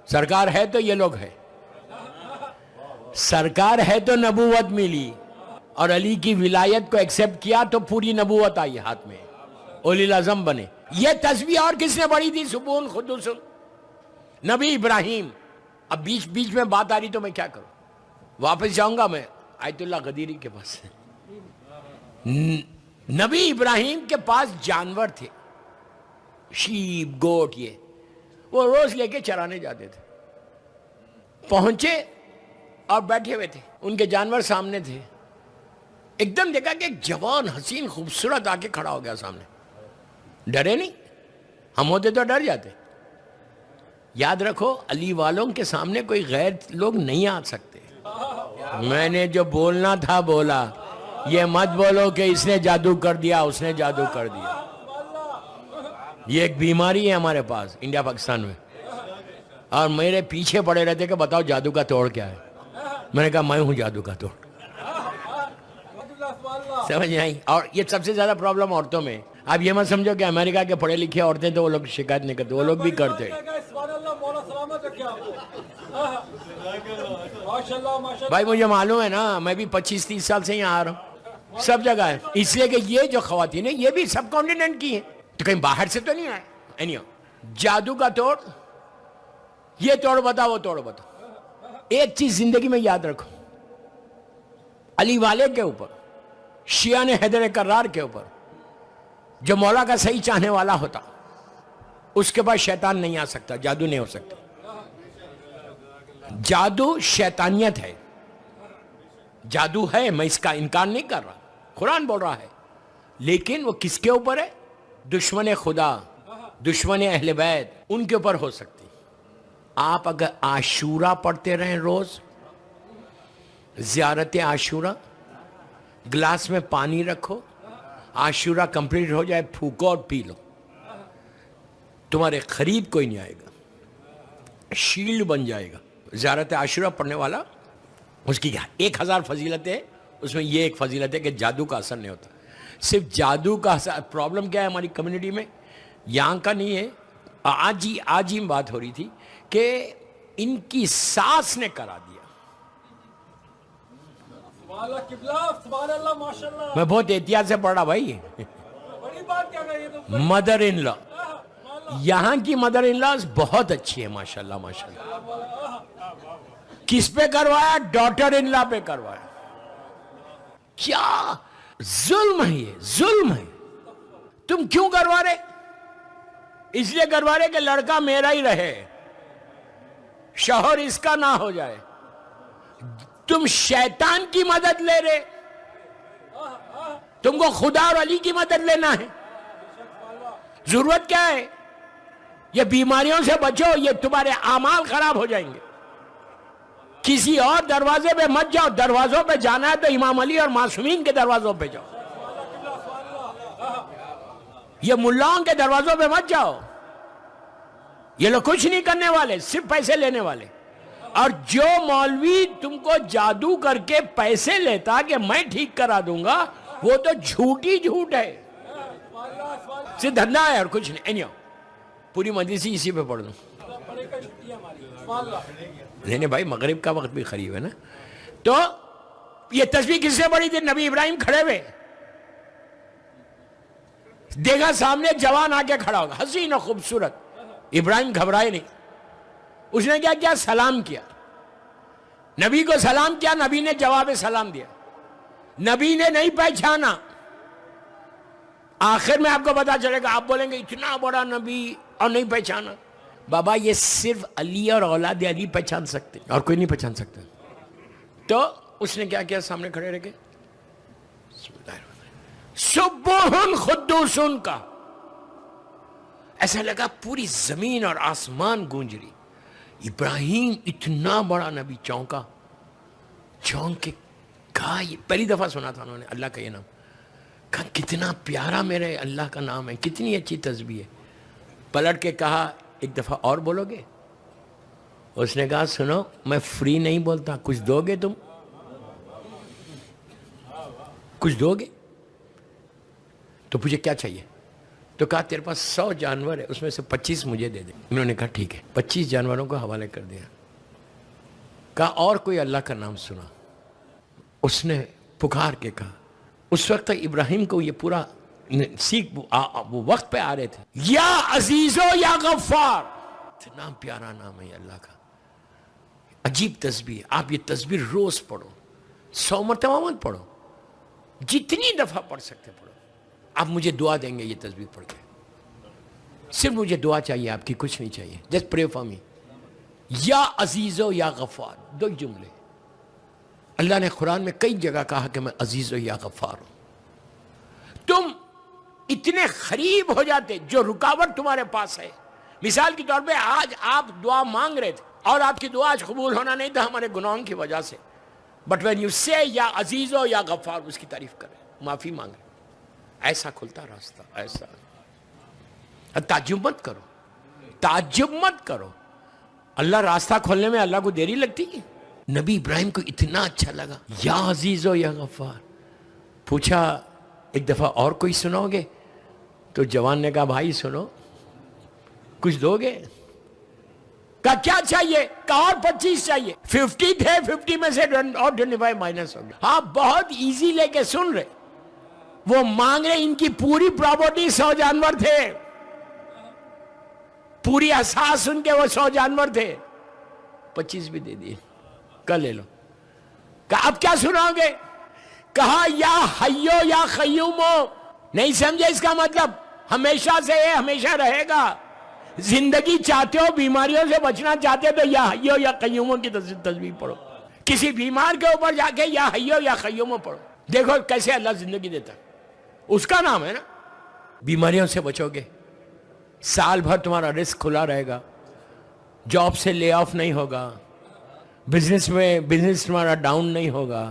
سرکار ہے تو یہ لوگ ہے، سرکار ہے تو نبوت ملی، اور علی کی ولایت کو ایکسپٹ کیا تو پوری نبوت آئی ہاتھ میں، اولی العزم بنے۔ یہ تسبیح اور کس نے پڑھی تھی؟ سبون قدوس نبی ابراہیم۔ اب بیچ میں بات آ رہی تو میں کیا کروں؟ واپس جاؤں گا میں آیت اللہ غدیری کے پاس۔ نبی ابراہیم کے پاس جانور تھے، شیپ، گوٹ، یہ وہ روز لے کے چرانے جاتے تھے۔ پہنچے اور بیٹھے ہوئے تھے، ان کے جانور سامنے تھے، ایک دم دیکھا کہ ایک جوان حسین خوبصورت آ کے کھڑا ہو گیا سامنے۔ ڈرے نہیں، ہم ہوتے تو ڈر جاتے۔ یاد رکھو علی والوں کے سامنے کوئی غیر لوگ نہیں آ سکتے۔ میں نے جو بولنا تھا بولا، یہ مت بولو کہ اس نے جادو کر دیا، اس نے جادو کر دیا۔ یہ ایک بیماری ہے ہمارے پاس انڈیا پاکستان میں، اور میرے پیچھے پڑے رہتے کہ بتاؤ جادو کا توڑ کیا ہے۔ میں نے کہا میں ہوں جادو کا توڑ۔ سمجھ آئی؟ اور یہ سب سے زیادہ پرابلم عورتوں میں۔ آپ یہ مت سمجھو کہ امریکہ کے پڑھے لکھے عورتیں تو وہ لوگ شکایت نہیں کرتے، وہ لوگ بھی کرتے۔ بھائی مجھے معلوم ہے نا، میں بھی 25-30 سال سے یہاں آ رہا ہوں، سب جگہ ہے، اس لیے کہ یہ جو خواتین ہیں یہ بھی سب کانٹیننٹ کی ہیں، تو کہیں باہر سے تو نہیں آئے۔ جادو کا توڑ، یہ توڑ بتا وہ توڑ بتا۔ ایک چیز زندگی میں یاد رکھو، علی والے کے اوپر، شیعہ نے حیدر کرار کے اوپر، جو مولا کا صحیح چاہنے والا ہوتا اس کے پاس شیطان نہیں آ سکتا، جادو نہیں ہو سکتا۔ جادو شیطانیت ہے، جادو ہے، میں اس کا انکار نہیں کر رہا، قرآن بول رہا ہے، لیکن وہ کس کے اوپر ہے؟ دشمن خدا، دشمن اہل بیت، ان کے اوپر ہو سکتی۔ آپ اگر عاشورہ پڑھتے رہیں روز، زیارت عاشورہ، گلاس میں پانی رکھو، عاشورہ کمپلیٹ ہو جائے، پھونکو اور پی لو، تمہارے قریب کوئی نہیں آئے گا، شیلڈ بن جائے گا۔ زیارت عاشورہ پڑھنے والا، اس کی 1000 فضیلتیں، اس میں یہ ایک فضیلت ہے کہ جادو کا اثر نہیں ہوتا۔ صرف جادو کا اثر، پرابلم کیا ہے ہماری کمیونٹی میں، یہاں کا نہیں ہے، آج ہی بات ہو رہی تھی کہ ان کی ساس نے کرا دیا۔ میں بہت احتیاط سے پڑھ رہا بھائی، مدر ان لا، یہاں کی مدر ان لا بہت اچھی ہے، ماشاءاللہ ماشاءاللہ۔ کس پہ کروایا؟ ڈاٹر ان لا پہ کروایا۔ کیا ظلم ہے، یہ ظلم ہے۔ تم کیوں کروا رہے؟ اس لیے کروا رہے کہ لڑکا میرا ہی رہے، شوہر اس کا نہ ہو جائے۔ تم شیطان کی مدد لے رہے، تم کو خدا اور علی کی مدد لینا ہے۔ ضرورت کیا ہے؟ یہ بیماریوں سے بچو، یہ تمہارے اعمال خراب ہو جائیں گے۔ کسی اور دروازے پہ مت جاؤ، دروازوں پہ جانا ہے تو امام علی اور معصومین کے دروازوں پہ جاؤ، یہ ملاؤں کے دروازوں پہ مت جاؤ، یہ لوگ کچھ نہیں کرنے والے، صرف پیسے لینے والے۔ اور جو مولوی تم کو جادو کر کے پیسے لیتا کہ میں ٹھیک کرا دوں گا، وہ تو جھوٹی جھوٹ ہے، صرف دھندا ہے اور کچھ نہیں۔ پوری مجلسی اسی پہ پڑھ دوں۔ نہیں بھائی، مغرب کا وقت بھی قریب ہے نا۔ تو یہ تسبیح کس سے پڑھی تھی؟ نبی ابراہیم کھڑے ہوئے، دیکھا سامنے جوان آ کے کھڑا ہوگا، حسین و خوبصورت۔ ابراہیم گھبرائے نہیں، اس نے کیا کیا؟ سلام کیا، نبی کو سلام کیا، نبی نے جواب سلام دیا، نبی نے نہیں پہچانا۔ آخر میں آپ کو پتا چلے گا، آپ بولیں گے اتنا بڑا نبی اور نہیں پہچانا۔ بابا یہ صرف علی اور اولاد علی پہچان سکتے، اور کوئی نہیں پہچان سکتا۔ تو اس نے کیا کیا؟ سامنے کھڑے رہ کے سبوحن قدوسن کا، ایسا لگا پوری زمین اور آسمان گونج رہی۔ ابراہیم اتنا بڑا نبی چونکا، چونک کے کہا، یہ پہلی دفعہ سنا تھا انہوں نے اللہ کا یہ نام، کہا کتنا پیارا میرے اللہ کا نام ہے، کتنی اچھی تسبیح ہے۔ پلٹ کے کہا ایک دفعہ اور بولو گے؟ اس نے کہا سنو، میں فری نہیں بولتا، کچھ دو گے تم؟ کچھ دو گے؟ تو پوچھے کیا چاہیے؟ تو کہا تیرے پاس 100 جانور ہے، اس میں سے 25 مجھے دے دے. انہوں نے کہا ٹھیک ہے، 25 جانوروں کو حوالے کر دیا. کہا اور کوئی اللہ کا نام سنا. اس نے پکار کے کہا. اس وقت تک ابراہیم کو یہ پورا وہ وقت پہ آ رہے تھے. یا عزیزو یا غفار، اتنا پیارا نام ہے اللہ کا، عجیب تسبیح. آپ یہ تسبیح روز پڑھو، 100 مرتبہ مت پڑھو، جتنی دفعہ پڑھ سکتے پڑھو. آپ مجھے دعا دیں گے یہ تسبیح پڑھ کے. صرف مجھے دعا چاہیے آپ کی، کچھ نہیں چاہیے. Just pray for me. یا عزیزو یا غفار، 2 جملے. اللہ نے قرآن میں کئی جگہ کہا کہ میں عزیز و یا غفار ہوں. تم اتنے قریب ہو جاتے، جو رکاوٹ تمہارے پاس ہے. مثال کے طور پہ آج آپ دعا مانگ رہے تھے اور آپ کی دعا آج قبول ہونا نہیں تھا ہمارے گناہوں کی وجہ سے. بٹ وین یو سے یا عزیز و یا غفار، اس کی تعریف کریں، معافی مانگیں، ایسا کھلتا راستہ. ایسا تعجب مت کرو، تعجب مت کرو. اللہ راستہ کھولنے میں اللہ کو دیری لگتی ہے. نبی ابراہیم کو اتنا اچھا لگا، یا عزیز و یا غفار. پوچھا ایک دفعہ اور کوئی سنو گے؟ تو جوان نے کہا بھائی سنو، کچھ دو گے؟ کہا کیا چاہیے؟ کہا اور 25 چاہیے. 50 تھے، 50 میں سے اور 25 مائنس ہو گیا. ہاں بہت ایزی لے کے سن رہے. وہ مانگ رہے، ان کی پوری پراپرٹی 100 جانور تھے، پوری اساس ان کے وہ 100 جانور تھے. 25 بھی دے دیے، کل لے لو. کہا اب کیا سناؤ گے؟ کہا یا حیو یا قیومو. نہیں سمجھے اس کا مطلب؟ ہمیشہ سے ہے، ہمیشہ رہے گا. زندگی چاہتے ہو، بیماریوں سے بچنا چاہتے ہو تو یا حیو یا قیومو کی تسبیح پڑھو. کسی بیمار کے اوپر جا کے یا حیو یا قیومو پڑھو، دیکھو کیسے اللہ زندگی دیتا. اس کا نام ہے نا. بیماریوں سے بچو گے، سال بھر تمہارا رزق کھلا رہے گا، جاب سے لے آف نہیں ہوگا، بزنس تمہارا ڈاؤن نہیں ہوگا.